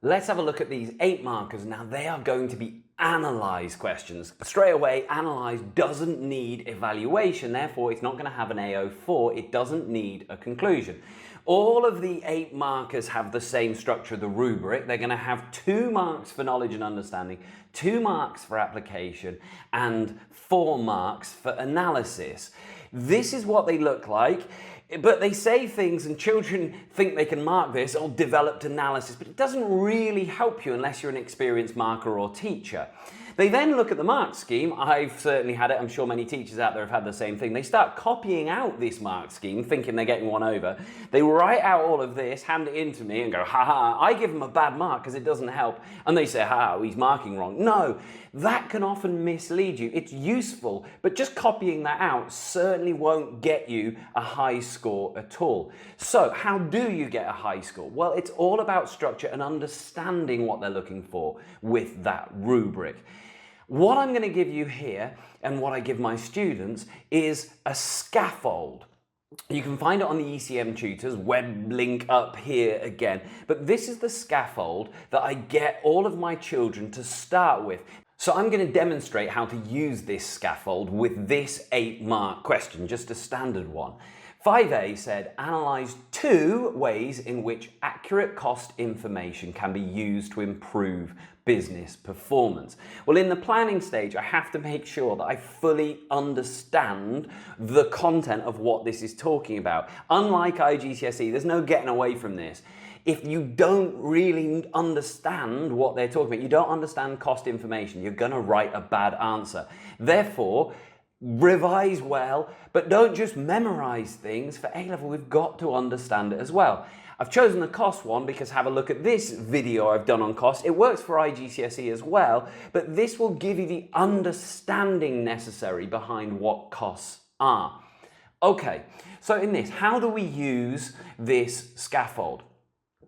Let's have a look at these 8 markers. Now they are going to be analyze questions. Straight away, analyze doesn't need evaluation, therefore it's not going to have an AO4, it doesn't need a conclusion. All of the 8 markers have the same structure, the rubric. They're going to have 2 marks for knowledge and understanding, 2 marks for application, and 4 marks for analysis. This is what they look like. But they say things and children think they can mark this or developed analysis, but it doesn't really help you unless you're an experienced marker or teacher. They then look at the mark scheme. I've certainly had it. I'm sure many teachers out there have had the same thing. They start copying out this mark scheme, thinking they're getting one over. They write out all of this, hand it in to me and go, ha ha, I give them a bad mark because it doesn't help. And they say, ha, he's marking wrong. No, that can often mislead you. It's useful, but just copying that out certainly won't get you a high score at all. So how do you get a high score? Well, it's all about structure and understanding what they're looking for with that rubric. What I'm going to give you here, and what I give my students, is a scaffold. You can find it on the ECM Tutors web link up here again. But this is the scaffold that I get all of my children to start with. So I'm going to demonstrate how to use this scaffold with this 8-mark question, just a standard one. 5A said, analyze 2 ways in which accurate cost information can be used to improve business performance. Well, in the planning stage, I have to make sure that I fully understand the content of what this is talking about. Unlike IGCSE, there's no getting away from this. If you don't really understand what they're talking about, you don't understand cost information, you're going to write a bad answer. Therefore, revise well, but don't just memorize things. For A-level, we've got to understand it as well. I've chosen the cost one because have a look at this video I've done on cost. It works for IGCSE as well, but this will give you the understanding necessary behind what costs are. Okay, so in this, how do we use this scaffold?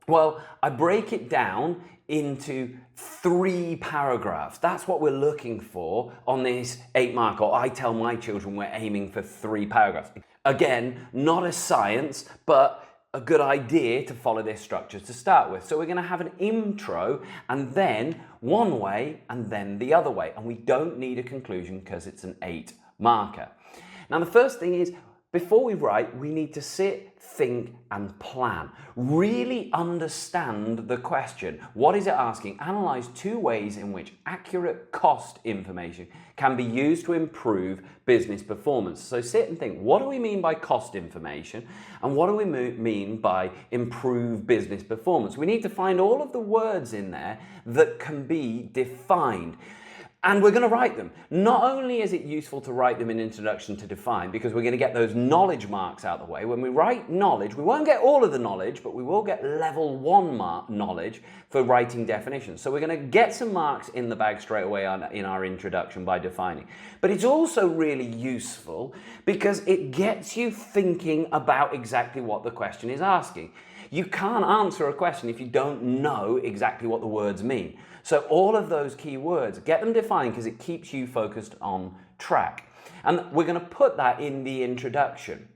Well, I break it down into 3 paragraphs. That's what we're looking for on this 8-mark, or I tell my children we're aiming for 3 paragraphs. Again, not a science, but a good idea to follow this structure to start with. So we're going to have an intro and then one way and then the other way. And we don't need a conclusion because it's an 8-marker. Now the first thing is, before we write, we need to sit, think and plan. Really understand the question. What is it asking? Analyze 2 ways in which accurate cost information can be used to improve business performance. So sit and think, what do we mean by cost information? And what do we mean by improve business performance? We need to find all of the words in there that can be defined. And we're going to write them. Not only is it useful to write them in introduction to define, because we're going to get those knowledge marks out of the way. When we write knowledge, we won't get all of the knowledge, but we will get level 1 knowledge for writing definitions. So we're going to get some marks in the bag straight away in our introduction by defining. But it's also really useful because it gets you thinking about exactly what the question is asking. You can't answer a question if you don't know exactly what the words mean. So all of those key words, get them defined because it keeps you focused on track. And we're going to put that in the introduction.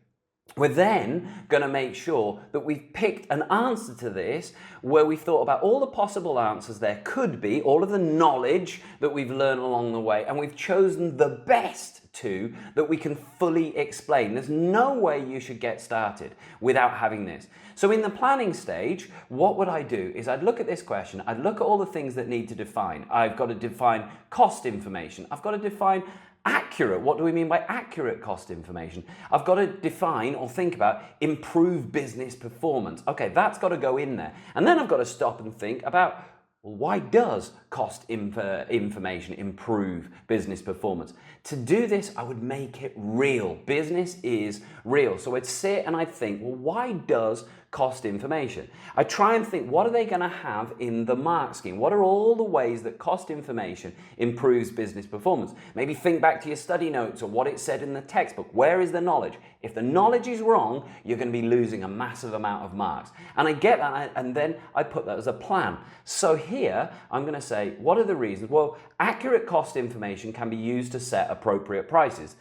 We're then going to make sure that we've picked an answer to this where we've thought about all the possible answers there could be, all of the knowledge that we've learned along the way, and we've chosen the best 2 that we can fully explain. There's no way you should get started without having this. So in the planning stage, what would I do is I'd look at this question, I'd look at all the things that need to define. I've got to define cost information. I've got to define accurate. What do we mean by accurate cost information? I've got to define or think about improve business performance. Okay, that's got to go in there. And then I've got to stop and think about, well, why does cost information improve business performance? To do this, I would make it real. Business is real. So I'd sit and I'd think, well, why does cost information? I try and think, what are they going to have in the mark scheme? What are all the ways that cost information improves business performance? Maybe think back to your study notes or what it said in the textbook. Where is the knowledge? If the knowledge is wrong, you're going to be losing a massive amount of marks. And I get that, and then I put that as a plan. So here, I'm going to say, what are the reasons? Well, accurate cost information can be used to set appropriate prices,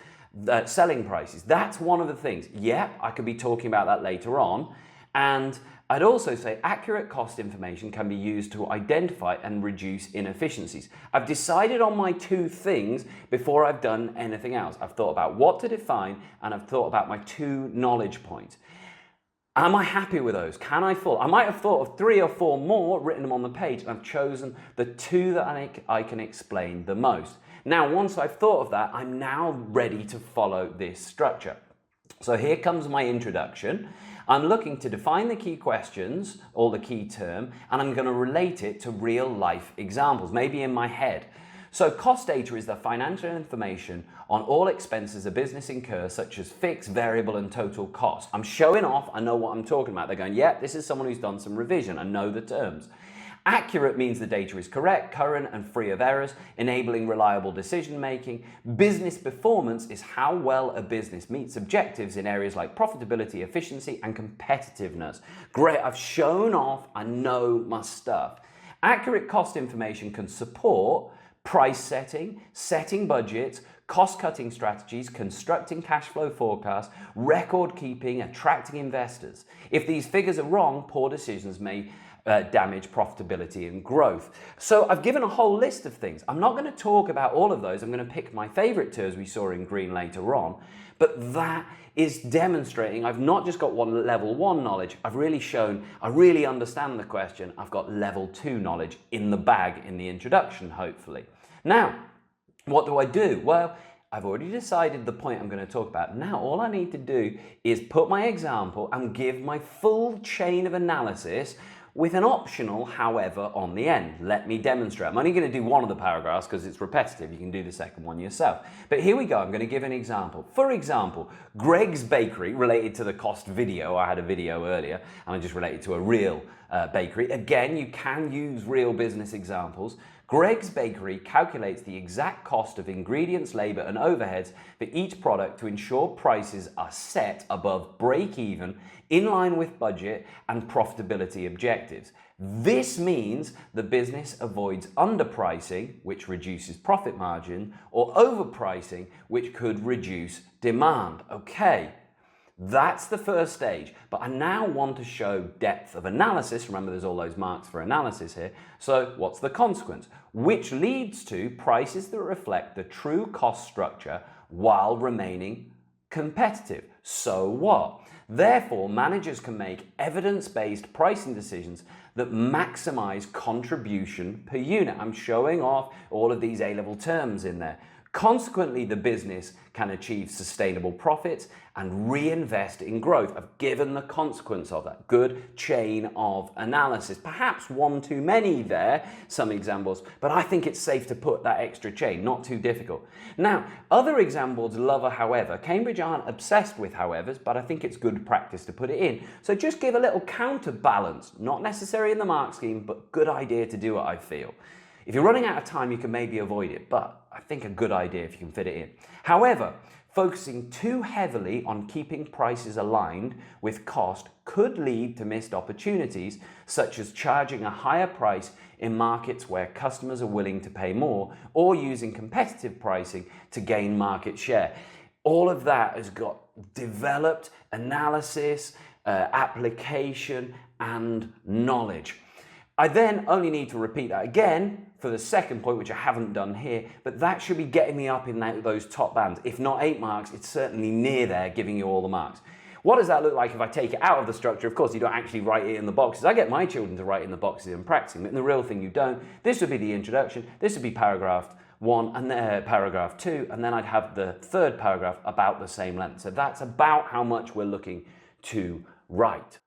selling prices. That's one of the things. Yeah, I could be talking about that later on. And I'd also say accurate cost information can be used to identify and reduce inefficiencies. I've decided on my two things before I've done anything else. I've thought about what to define and I've thought about my two knowledge points. Am I happy with those? Can I follow? I might have thought of 3 or 4 more, written them on the page, and I've chosen the two that I can explain the most. Now, once I've thought of that, I'm now ready to follow this structure. So here comes my introduction. I'm looking to define the key questions or the key term, and I'm going to relate it to real life examples, maybe in my head. So cost data is the financial information on all expenses a business incurs, such as fixed, variable, and total cost. I'm showing off, I know what I'm talking about. They're going, yeah, this is someone who's done some revision, I know the terms. Accurate means the data is correct, current, and free of errors, enabling reliable decision making. Business performance is how well a business meets objectives in areas like profitability, efficiency, and competitiveness. Great, I've shown off, I know my stuff. Accurate cost information can support price setting, setting budgets, cost-cutting strategies, constructing cash flow forecasts, record keeping, attracting investors. If these figures are wrong, poor decisions may damage profitability and growth. So I've given a whole list of things. I'm not going to talk about all of those. I'm going to pick my favorite terms we saw in green later on, but that is demonstrating I've not just got level 1 knowledge, I've really shown I really understand the question. I've got level 2 knowledge in the bag in the introduction, hopefully. Now, what do I do? Well, I've already decided the point I'm going to talk about. Now, all I need to do is put my example and give my full chain of analysis with an optional however on the end. Let me demonstrate. I'm only going to do one of the paragraphs because it's repetitive. You can do the second one yourself. But here we go. I'm going to give an example. For example, Greg's Bakery, related to the cost video. I had a video earlier and I just related to a real bakery. Again, you can use real business examples. Greg's Bakery calculates the exact cost of ingredients, labor, and overheads for each product to ensure prices are set above break-even, in line with budget and profitability objectives. This means the business avoids underpricing, which reduces profit margin, or overpricing, which could reduce demand. Okay. That's the first stage, but I now want to show depth of analysis. Remember, there's all those marks for analysis here. So what's the consequence? Which leads to prices that reflect the true cost structure while remaining competitive. So what? Therefore, managers can make evidence-based pricing decisions that maximize contribution per unit. I'm showing off all of these A-level terms in there. Consequently, the business can achieve sustainable profits and reinvest in growth. I've given the consequence of that. Good chain of analysis. Perhaps one too many there, some examples, but I think it's safe to put that extra chain, not too difficult. Now, other examples love a however. Cambridge aren't obsessed with howevers, but I think it's good practice to put it in. So just give a little counterbalance, not necessary in the mark scheme, but good idea to do it, I feel. If you're running out of time, you can maybe avoid it, but I think a good idea if you can fit it in. However, focusing too heavily on keeping prices aligned with cost could lead to missed opportunities, such as charging a higher price in markets where customers are willing to pay more, or using competitive pricing to gain market share. All of that has got developed analysis, application, and knowledge. I then only need to repeat that again for the second point, which I haven't done here, but that should be getting me up in those top bands. If not 8 marks, it's certainly near there, giving you all the marks. What does that look like if I take it out of the structure? Of course, you don't actually write it in the boxes. I get my children to write in the boxes and practicing, but in the real thing you don't. This would be the introduction, this would be paragraph 1 and then paragraph 2, and then I'd have the third paragraph about the same length. So that's about how much we're looking to write.